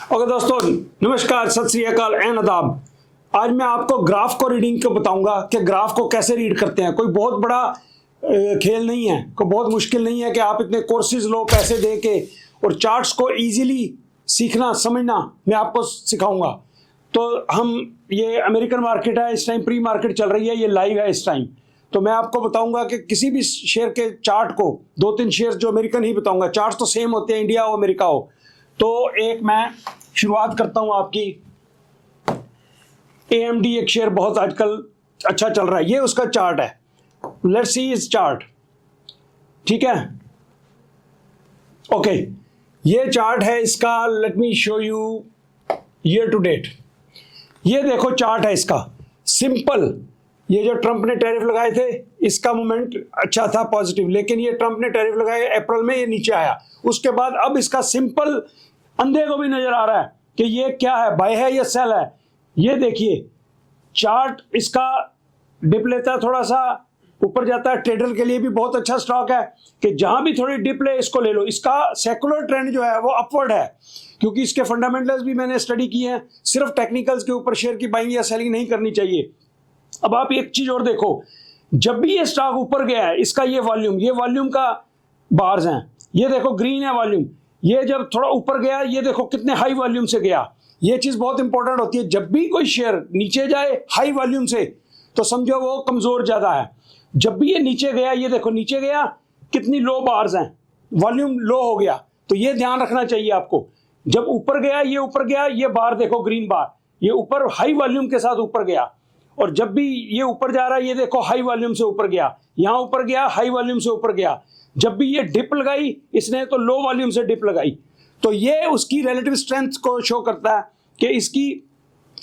Okay दोस्तों, नमस्कार, सत श्री अकाल एंड आदाब। आज मैं आपको ग्राफ को रीडिंग को बताऊंगा कि ग्राफ को कैसे रीड करते हैं। कोई बहुत बड़ा खेल नहीं है, कोई बहुत मुश्किल नहीं है कि आप इतने कोर्सेज लो पैसे दे के और चार्ट्स को इजीली सीखना समझना मैं आपको सिखाऊंगा। तो हम ये अमेरिकन मार्केट है, इस टाइम प्री मार्केट चल रही है, ये लाइव है इस टाइम। तो मैं आपको बताऊंगा कि किसी भी शेयर के चार्ट को, 2-3 शेयर जो अमेरिकन ही बताऊंगा, चार्ट्स तो सेम होते हैं इंडिया हो अमेरिका हो। तो एक मैं शुरुआत करता हूं आपकी। AMD एक शेयर बहुत आजकल अच्छा चल रहा है, ये उसका चार्ट है। लेट्स सी इस चार्ट, ठीक है। ओके, ये चार्ट है इसका। Let me show you year to date. ये देखो चार्ट है इसका, सिंपल। ये जो ट्रंप ने टैरिफ लगाए थे, इसका मूवमेंट अच्छा था, पॉजिटिव। लेकिन ये ट्रंप ने टैरिफ लगाए अप्रैल में, ये नीचे आया। उसके बाद अब इसका सिंपल अंधे को भी नजर आ रहा है कि ये क्या है, बाय है या सेल है। ये देखिए चार्ट इसका डिप लेता है, थोड़ा सा ऊपर जाता है। ट्रेडर के लिए भी बहुत अच्छा स्टॉक है कि जहां भी थोड़ी डिप ले इसको ले लो। इसका सेकुलर ट्रेंड जो है वो अपवर्ड है, क्योंकि इसके फंडामेंटल्स भी मैंने स्टडी किए हैं। सिर्फ टेक्निकल्स के ऊपर शेयर की बाइंग या सेलिंग नहीं करनी चाहिए। अब आप एक चीज और देखो, जब भी ये स्टॉक ऊपर गया है, इसका ये वॉल्यूम का बार्स हैं, ये देखो ग्रीन है वॉल्यूम। ये जब थोड़ा ऊपर गया, ये देखो कितने हाई वॉल्यूम से गया। ये चीज बहुत इंपॉर्टेंट होती है। जब भी कोई शेयर नीचे जाए हाई वॉल्यूम से, तो समझो वो कमजोर ज्यादा है। जब भी ये नीचे गया, ये देखो नीचे गया, कितनी लो बार्स हैं, वॉल्यूम लो हो गया। तो ये ध्यान रखना चाहिए आपको। जब ऊपर गया, ये ऊपर गया, ये बार देखो ग्रीन बार, ये ऊपर हाई वॉल्यूम के साथ ऊपर गया। और जब भी ये ऊपर जा रहा है, ये देखो हाई वॉल्यूम से ऊपर गया, यहां ऊपर गया, हाई वॉल्यूम से ऊपर गया। जब भी ये डिप लगाई इसने, तो लो वॉल्यूम से डिप लगाई। तो ये उसकी रिलेटिव स्ट्रेंथ को शो करता है कि इसकी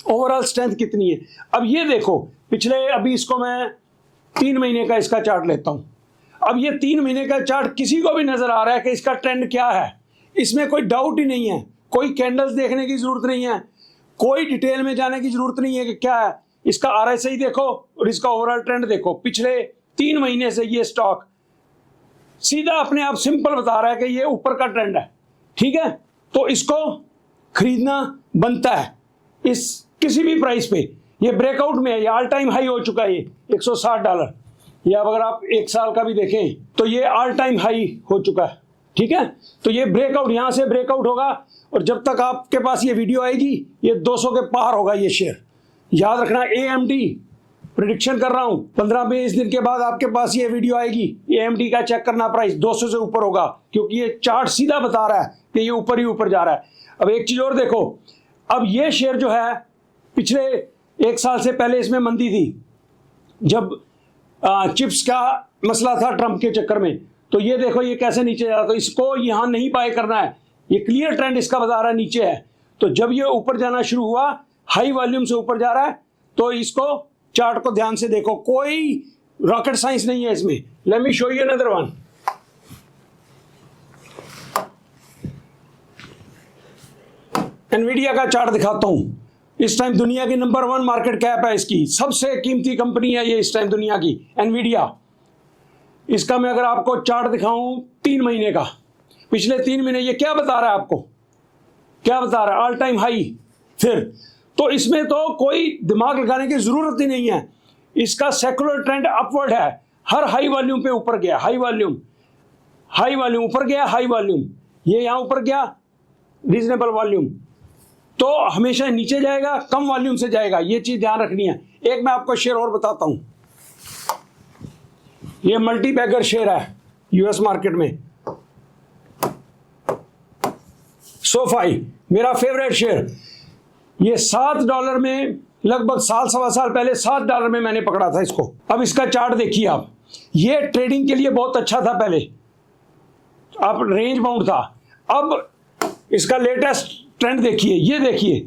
ओवरऑल स्ट्रेंथ कितनी है। अब ये देखो पिछले, अभी इसको मैं 3 महीने का इसका चार्ट लेता हूं। अब ये 3 महीने का चार्ट किसी को भी नजर आ रहा है कि इसका ट्रेंड क्या है, इसमें कोई डाउट ही नहीं है। कोई कैंडल्स देखने की जरूरत नहीं है, कोई डिटेल में जाने की जरूरत नहीं है कि क्या है। इसका RSI देखो और इसका ओवरऑल ट्रेंड देखो। पिछले 3 महीने से ये स्टॉक सीधा अपने आप सिंपल बता रहा है कि ये ऊपर का ट्रेंड है, ठीक है। तो इसको खरीदना बनता है इस किसी भी प्राइस पे। ये ब्रेकआउट में है, ये ऑल टाइम हाई हो चुका है, ये $160। या अगर आप 1 साल का भी देखें तो ये ऑल टाइम हाई हो चुका है, ठीक है। तो ये ब्रेकआउट, यहां से ब्रेकआउट होगा और जब तक आपके पास ये वीडियो आएगी, ये 200 के पार होगा ये शेयर। याद रखना, AMD प्रिडिक्शन कर रहा हूं, 15-20 दिन के बाद आपके पास ये वीडियो आएगी। AMD का चेक करना, प्राइस 200 से ऊपर होगा, क्योंकि ये चार्ट सीधा बता रहा है कि ये ऊपर ही ऊपर जा रहा है। अब एक चीज और देखो, अब ये शेयर जो है पिछले 1 साल से पहले इसमें मंदी थी, जब चिप्स का मसला था ट्रंप के चक्कर में। तो ये देखो ये कैसे नीचे जा रहा। तो इसको यहां नहीं बाय करना है, ये क्लियर ट्रेंड इसका बता रहा है नीचे है। तो जब ये ऊपर जाना शुरू हुआ, हाई वॉल्यूम से ऊपर जा रहा है, तो इसको चार्ट को ध्यान से देखो। कोई रॉकेट साइंस नहीं है इसमें। Late me show you another one. Nvidia का चार्ट दिखाता हूं। इस टाइम दुनिया की नंबर 1 मार्केट कैप है, इसकी सबसे कीमती कंपनी है ये इस टाइम दुनिया की, एनवीडिया। इसका मैं अगर आपको चार्ट दिखाऊं 3 महीने का, पिछले 3 महीने, ये क्या बता रहा है आपको, क्या बता रहा है, ऑल टाइम हाई। फिर तो इसमें तो कोई दिमाग लगाने की जरूरत ही नहीं है। इसका सेकुलर ट्रेंड अपवर्ड है, हर हाई वॉल्यूम पे ऊपर गया, हाई वॉल्यूम ऊपर गया, हाई वॉल्यूम, ये यहां ऊपर गया, रीजनेबल वॉल्यूम। तो हमेशा नीचे जाएगा, कम वॉल्यूम से जाएगा, ये चीज ध्यान रखनी है। एक मैं आपको शेयर और बताता हूं, ये मल्टी बैगर शेयर है US मार्केट में, सोफाई, मेरा फेवरेट शेयर। ये $7 में, लगभग साल सवा साल पहले $7 में मैंने पकड़ा था इसको। अब इसका चार्ट देखिए आप, ये ट्रेडिंग के लिए बहुत अच्छा था पहले, आप रेंज बाउंड था। अब इसका लेटेस्ट ट्रेंड देखिए, ये देखिए।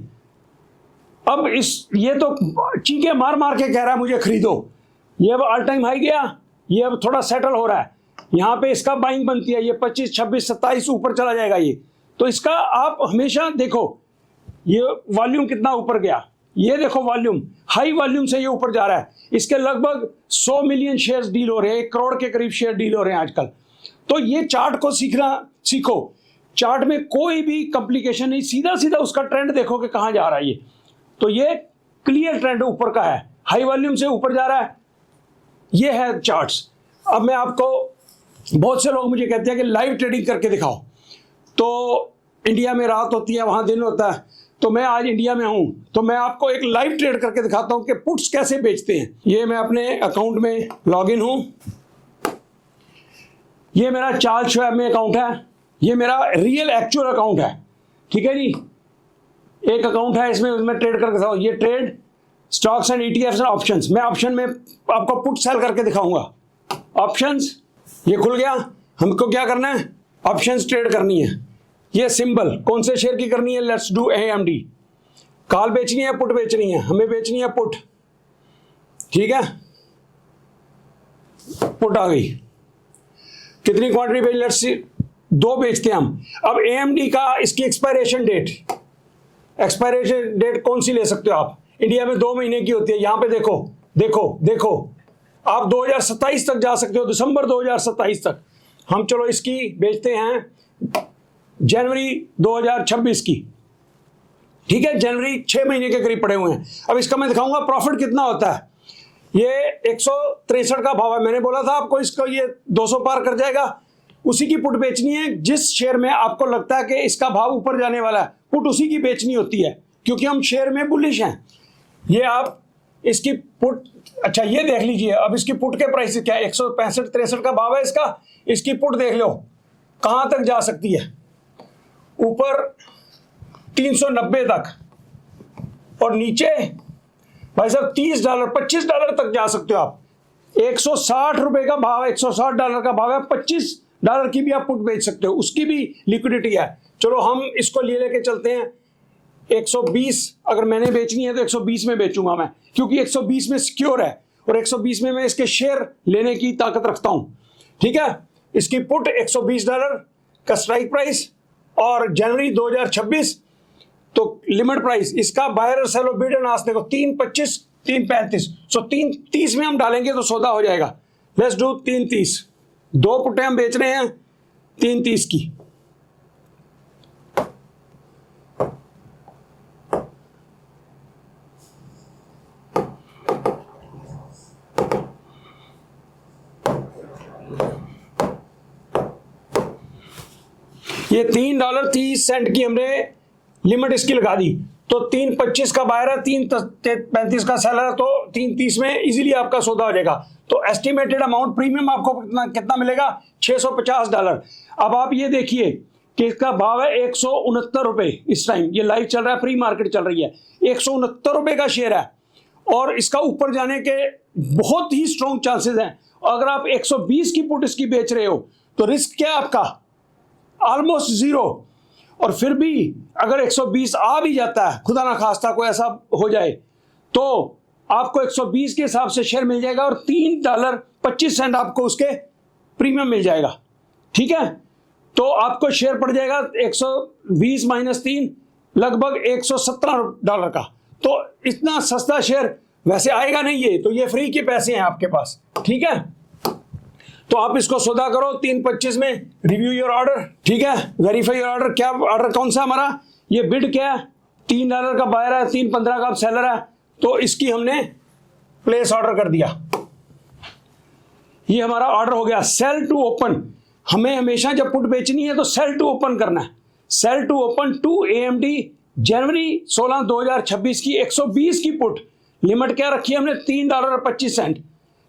अब ये तो चीखे मार मार के कह रहा है मुझे खरीदो। ये अब ऑल टाइम हाई गया, ये अब थोड़ा सेटल हो रहा है, यहां पे इसका बाइंग बनती है। ये 25, 26, 27 ऊपर चला जाएगा ये। तो इसका आप हमेशा देखो, ये वॉल्यूम कितना ऊपर गया, ये देखो वॉल्यूम, हाई वॉल्यूम से ये ऊपर जा रहा है। इसके लगभग 100 मिलियन शेयर्स डील हो रहे हैं, 1 करोड़ के करीब शेयर डील हो रहे हैं आजकल। तो ये चार्ट को सीखो चार्ट में कोई भी कॉम्प्लिकेशन नहीं, सीधा सीधा उसका ट्रेंड देखो कि कहाँ जा रहा है ये। तो ये क्लियर ट्रेंड ऊपर का है, हाई वॉल्यूम से ऊपर जा रहा है, ये है चार्ट्स। अब मैं आपको, बहुत से लोग मुझे कहते हैं कि लाइव ट्रेडिंग करके दिखाओ, तो इंडिया में रात होती है, वहाँ दिन होता है, तो मैं आज इंडिया में हूँ, तो मैं आपको एक लाइव ट्रेड करके दिखाता हूँ कि पुट्स कैसे बेचते हैं। ये मैं अपने अकाउंट में लॉगिन हूँ, ये मेरा चार्ल्स श्वाब में अकाउंट है, ये मेरा रियल एक्चुअल अकाउंट है, ठीक है जी। एक अकाउंट है, इसमें मैं ट्रेड करके दिखाऊँ। ये trade stocks and ETFs and options, मैं ऑप्शन में आपको पुट सेल करके दिखाऊंगा। ऑप्शंस ये खुल गया, हमको क्या करना है, ऑप्शंस ट्रेड करनी है। ये सिंबल कौन से शेयर की करनी है, लेट्स डू AMD। कॉल बेचनी है, पुट बेचनी है, हमें बेचनी है पुट, ठीक है। पुट आ गई, कितनी क्वांटिटी बेच, लेट्स सी 2 बेचते हैं हम। अब AMD का इसकी एक्सपायरेशन डेट कौन सी ले सकते हो आप, इंडिया में 2 महीने की होती है। यहां पे देखो देखो देखो, आप 2027 तक जा सकते हो, दिसंबर 2027 तक। हम चलो इसकी बेचते हैं जनवरी 2026 की, ठीक है। जनवरी 6 महीने के करीब पड़े हुए हैं। अब इसका मैं दिखाऊंगा प्रॉफिट कितना होता है। ये 163 का भाव है, मैंने बोला था आपको इसको ये 200 पार कर जाएगा। उसी की पुट बेचनी है, जिस शेयर में आपको लगता है कि इसका भाव ऊपर जाने वाला है, पुट उसी की बेचनी होती है, क्योंकि हम शेयर में बुलिश हैं। ये आप इसकी पुट, अच्छा ये देख लीजिए, अब इसकी पुट के प्राइस क्या है, 165-63 का भाव है इसका। इसकी पुट देख लो कहां तक जा सकती है, ऊपर 390 तक, और नीचे भाई साहब $30 $25 तक जा सकते हो आप। 160 रुपए का भाव है, $160 का भाव है, $25 की भी आप पुट बेच सकते हो, उसकी भी लिक्विडिटी है। चलो हम इसको लेके चलते हैं 120। अगर मैंने बेचनी है तो 120 में बेचूंगा मैं, क्योंकि 120 में सिक्योर है, और 120 में मैं इसके शेयर लेने की ताकत रखता हूं, ठीक है। इसकी पुट $120 का स्ट्राइक प्राइस, और जनवरी 2026 तो लिमिट प्राइस इसका, बायर और सेलर बिड एंड आस्क देखो 3.25 3.35, सो 3.30 में हम डालेंगे तो सौदा हो जाएगा। लेट्स डू 3.30, 2 पुटें हम बेच रहे हैं 3.30 की। ये $3.30 की हमने लिमिट इसकी लगा दी, तो 3.25 का बायर है, 3.35 का सेलर है, तो 3.30 में इजीली आपका सौदा हो जाएगा। तो एस्टिमेटेड अमाउंट प्रीमियम आपको कितना मिलेगा, $650। अब आप ये देखिए कि इसका भाव है 169 रुपए इस टाइम, ये लाइव चल रहा है, प्री मार्केट चल रही है, 169 रुपए का शेयर है, और इसका ऊपर जाने के बहुत ही स्ट्रॉन्ग चांसेस हैं। अगर आप 120 की पुट इसकी बेच रहे हो तो रिस्क क्या है आपका, ऑलमोस्ट 0। और फिर भी अगर 120 आ भी जाता है, खुदा ना खास्ता कोई ऐसा हो जाए, तो आपको 120 के हिसाब से शेयर मिल जाएगा, और $3.25 आपको उसके प्रीमियम मिल जाएगा, ठीक है। तो आपको शेयर पड़ जाएगा 120 - 3 लगभग $117 का। तो इतना सस्ता शेयर वैसे आएगा नहीं, ये तो ये फ्री के पैसे हैं आपके पास, ठीक है। तो आप इसको सौदा करो 3.25 में, रिव्यू योर ऑर्डर, ठीक है, वेरीफाई योर ऑर्डर। क्या ऑर्डर कौन सा हमारा, ये बिड क्या है, $3 का बायर है, 3.15 का सेलर है, तो इसकी हमने प्लेस ऑर्डर कर दिया। ये हमारा ऑर्डर हो गया। सेल टू ओपन, हमें हमेशा जब पुट बेचनी है तो सेल टू ओपन करना है। Sell to open to AMD जनवरी 16 2026 की 120 की पुट, लिमिट क्या रखी है हमने, $3.25,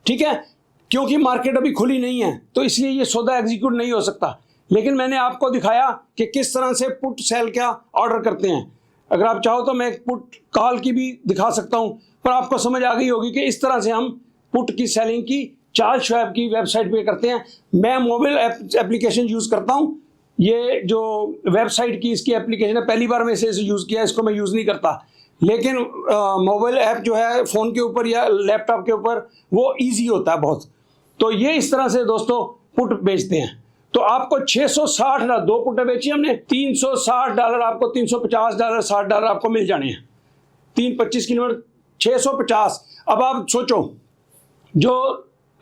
ठीक है। क्योंकि मार्केट अभी खुली नहीं है तो इसलिए ये सौदा एग्जीक्यूट नहीं हो सकता, लेकिन मैंने आपको दिखाया कि किस तरह से पुट सेल क्या ऑर्डर करते हैं। अगर आप चाहो तो मैं पुट कॉल की भी दिखा सकता हूं, पर आपको समझ आ गई होगी कि इस तरह से हम पुट की सेलिंग की चार्ल्स श्वाब की वेबसाइट पे करते हैं। मैं मोबाइल एप्लीकेशन यूज़ करता हूं, ये जो वेबसाइट की इसकी एप्लीकेशन है, पहली बार मैं इसे यूज़ किया, इसको मैं यूज़ नहीं करता, लेकिन मोबाइल ऐप जो है फ़ोन के ऊपर या लैपटॉप के ऊपर वो ईजी होता है बहुत। तो ये इस तरह से दोस्तों पुट बेचते हैं। तो आपको 660, 2 पुटें बेची हमने, $360 आपको, $350 $60 आपको मिल जाने हैं। 3.25 की लिमिट 650। अब आप सोचो जो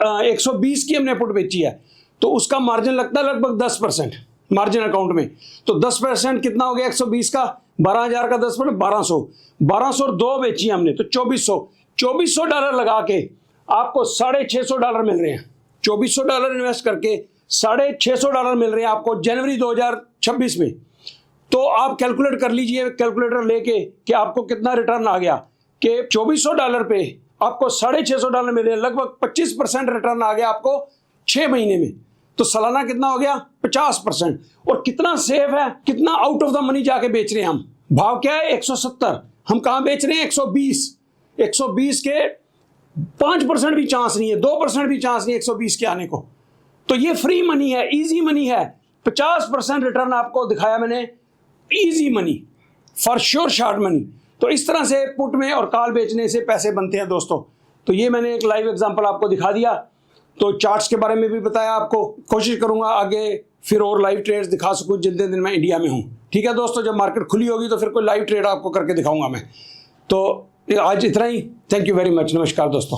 120 की हमने पुट बेची है तो उसका मार्जिन लगता है लगभग 10%, मार्जिन अकाउंट में। तो 10% कितना हो गया 120 का, 12,000 का 10%, 1200, 1200 और 2 बेची हमने तो 2400 डॉलर लगा के आपको $650 मिल रहे हैं। $2400 इन्वेस्ट करके $650 मिल रहे हैं आपको जनवरी 2026 में। तो आप कैलकुलेट कर लीजिए कैलकुलेटर लेके कि आपको कितना रिटर्न आ गया कि $2400 पे आपको $650 मिल रहे हैं, लगभग 25% रिटर्न आ गया आपको 6 महीने में। तो सालाना कितना हो गया 50%। और कितना सेफ है, कितना आउट ऑफ द मनी जाके बेच रहे हैं हम। भाव क्या है 170, हम कहाँ बेच रहे हैं 120 के 5% भी चांस नहीं है, 2% भी चांस नहीं है 120 के आने को। तो ये फ्री मनी है, इजी मनी है। 50% रिटर्न आपको दिखाया मैंने, easy money for sure, short money. तो इस तरह से पुट में और कॉल बेचने से पैसे बनते हैं दोस्तों। तो ये मैंने एक लाइव एग्जांपल आपको दिखा दिया। तो चार्ट्स के बारे में भी बताया आपको, कोशिश करूंगा आगे फिर और लाइव ट्रेड्स दिखा सकूं जितने दिन मैं इंडिया में हूं। ठीक है दोस्तों, जब मार्केट खुली होगी तो फिर कोई लाइव ट्रेड आपको करके दिखाऊंगा मैं। तो आज इतना ही, थैंक यू वेरी मच, नमस्कार दोस्तों।